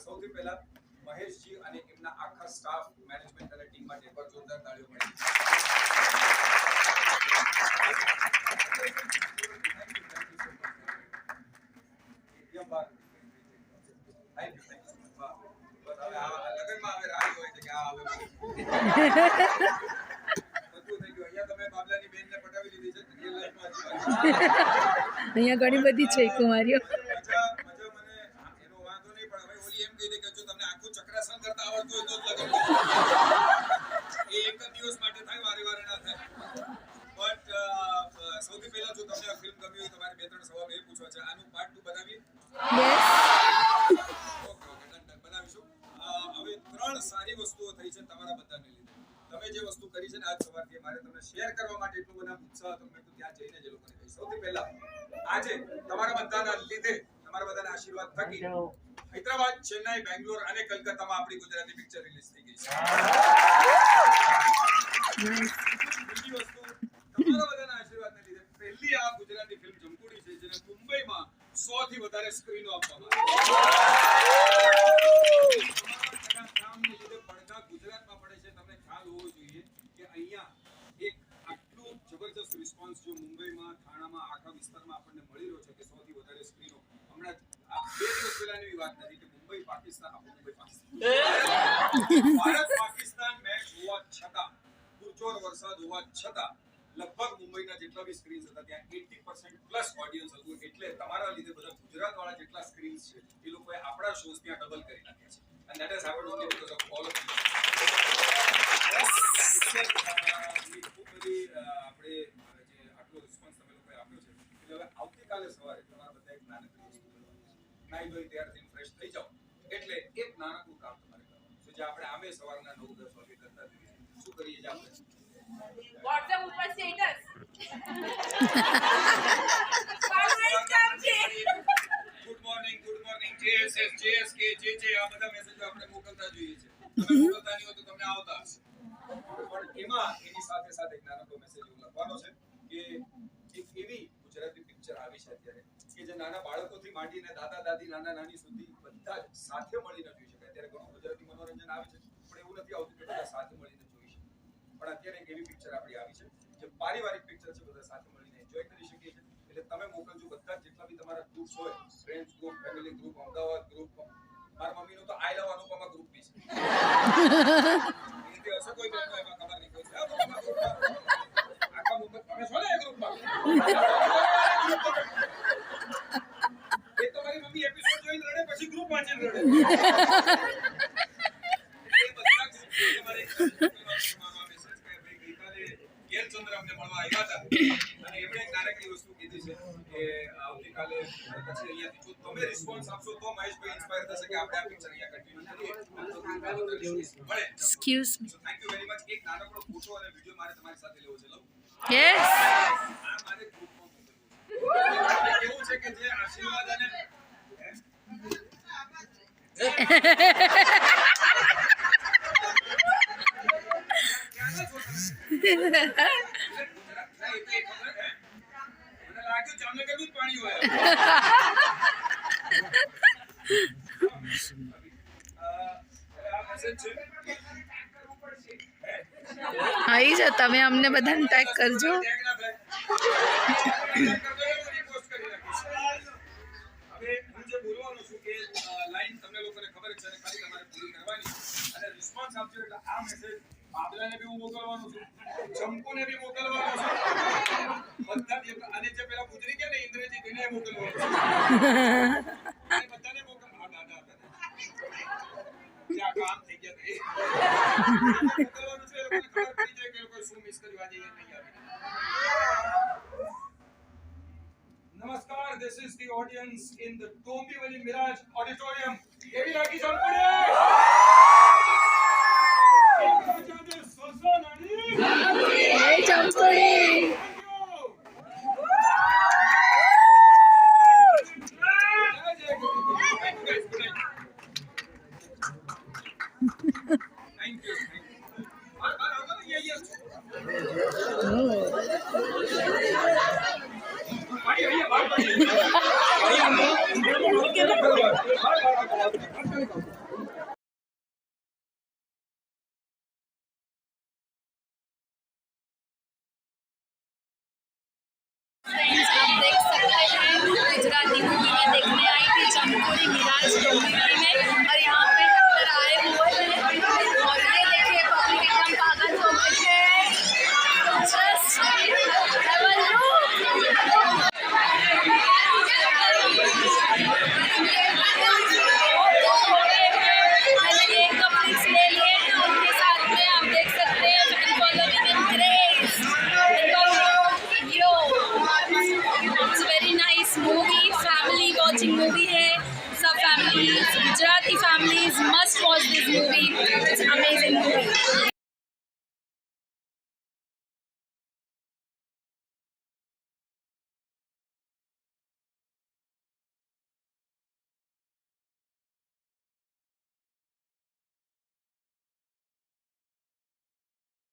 સૌથી પહેલા મહેશજી અને એમના આખા સ્ટાફ મેનેજમેન્ટ અને ટીમ માટે એકવાર જોરદાર તાળીઓ પાડી. અહીંયા ઘણી બધી છે કુમારીઓ. સૌથી પહેલા જો તમને આ ફિલ્મ ગમી હોય તમારે બે ત્રણ સવાલ એ પૂછવા છે. આનું પાર્ટ 2 બનાવીએ? બનાવીશું. હવે 3 સારી વસ્તુઓ થઈ છે તમારા બધાને લીધે. તમે જે વસ્તુ કરી છે ને આજ સવારથી મારે તમને શેર કરવા માટે એટલો બધા ઉત્સાહ હતો મેં તો ત્યાં જઈને જે લોકોને કહી. સૌથી પહેલા આજે તમારા બધાના લીધે તમારા બધાના આશીર્વાદ થકી હૈદરાબાદ, ચેન્નાઈ, બેંગ્લોર અને કલકત્તામાં આપણી ગુજરાતી પિક્ચર રિલીઝ થઈ ગઈ છે. બીજી વસ્તુ તમારા બધાના આશીર્વાદને લીધે પહેલી આ ગુજરાતી ફિલ્મ જમકુડી છે જેને મુંબઈમાં 100 થી વધારે સ્ક્રીનો આપવામાં આવી છે. પડદા ગુજરાતમાં પડે છે. તમને ખ્યાલ હોવો જોઈએ કે અહીંયા એક આટલું જબરજસ્ત રિસ્પોન્સ જો મુંબઈમાં, થાણામાં, આખા વિસ્તારમાં આપણને મળી રહ્યો છે કે 100 થી વધારે સ્ક્રીનો. હમણાં 2 દિવસ પહેલાની વાત નથી કે મુંબઈ પાકિસ્તાન ભારત પાકિસ્તાન મેચ હોવા છતાં, પૂરજોર વરસાદ હોવા છતાં લગભગ મુંબઈના જેટલા બી સ્ક્રીન્સ હતા ત્યાં 80% પ્લસ ઓડિયન્સ હતું. એટલે તમારા લીધે બધા ગુજરાતવાળા જેટલા સ્ક્રીન્સ છે એ લોકોએ આપણા શોઝ ત્યાં ડબલ કરી નાખ્યા છે. And that has happened only because of all of you. ખૂબ બધી આપણે જે આટલો રિસ્પોન્સ તમે લોકોએ આપ્યો છે એટલે હવે આવતીકાલે સવારે તમારા બધા એક નાનકડી વસ્તુ કરવાની છે. નાઈ ધોઈ તૈયાર થઈને ફ્રેશ થઈ જાઓ એટલે એક નાનકડું કામ તમારે કરવાનું છે જે આપણે આમે સવારના 9-10 વાગે કરતા જોઈએ. શું કરીએ છીએ આપણે? WhatsApp ઉપર status good morning JSS JSK JJ આ બધા મેસેજો આપણે મોકલતા જોઈએ છે. તમે મોકલતા નહીં હો તો તમને આવતા હશે. પણ એમાં એની સાથે સાથે એક નાનકડો મેસેજ લખવાનો છે કે એક એવી ગુજરાતી પિક્ચર આવી છે અત્યારે કે જે નાના બાળકોથી માંડીને દાદા દાદી નાના નાની સુધી બધા જ સાથે મળીને જોઈ શકાય. અત્યારે ઘણું ગુજરાતી મનોરંજન આવે છે પણ એવું નથી આવતું કે બધા સાથે મળીને જોઈ શકે. પણ અત્યારે એક એવી પિક્ચર આપણી આવી છે જે પારિવારિક પિક્ચર છે, બધા સાથે મળીને એન્જોય કરી શકીએ છીએ. એટલે તમે મોકલજો બધા જેટલા બી તમારા ગ્રુપ્સ હોય, friends group, family group, Ahmedabad group, મારા મમ્મીનો તો આઈ લવ અનુપમા ગ્રુપ બી છે. એ હશે કોઈ બેન એમાં ખબર નહીં કોઈ આખા મુંબઈ તમે છો ને એ ગ્રુપમાં એ તમારી મમ્મી એપિસોડ જોઈને રડે પછી ગ્રુપ વાંચીને રડે. એ બધા તમારે ચંદ્ર અમને મળવા આવ્યા હતા અને એમણે એક નાનકડી વસ્તુ કીધી છે કે આવતીકાલે પછી અહીંયાથી જો તમે રિસ્પોન્સ આપશો તો મહેશભાઈ ઇન્સ્પાયર થશે કે આપણે આ પિક્ચર અહીંયા કન્ટિન્યુ કરીએ. મળે. Excuse me. Thank you very much. એક નાનકડો ફોટો અને વિડિયો મારે તમારી સાથે લેવો છે. લો. યસ. આ મારે ગ્રુપમાં મોકલવું છે. કેવું છે કે જે આશીર્વાદ અને આવી જાઓ તમે અમને બધાને ટેગ કરજો. બાબલાને બી હું મોકલવાનો છું, ચંપુને બી મોકલવાનો છું, બધા અને જે પેલા ગુજરી ગયા ને ઇન્દ્રજીત એને મોકલવાનો છે. બધાને મોકલ. હા દાદા ત્યાં કામ થઈ ગયા મોકલવાનું છે. એ લોકોને ખબર પડી જાય કે લોકો શું મિસ કર્યું આજે નહીં આવી. નમસ્કાર, this is the audience in the Dombivli Mirage Auditorium. કેવી લાગી ચંપુને? ચંપુડી फ्रेंड्स आप देख सकते हैं गुजराती मूवी में देखने आई थी चमकोरी मिराज डोंबिवली में और यहाँ पे डॉक्टर आए हुए हैं और ये देखिए पब्लिक एकदम पागल हो गई है जस्ट हैव अ मैंने एक कपड़े ले लिए उनके साथ में आप देख सकते हैं following in grace Yo, it's a very nice movie, family watching movie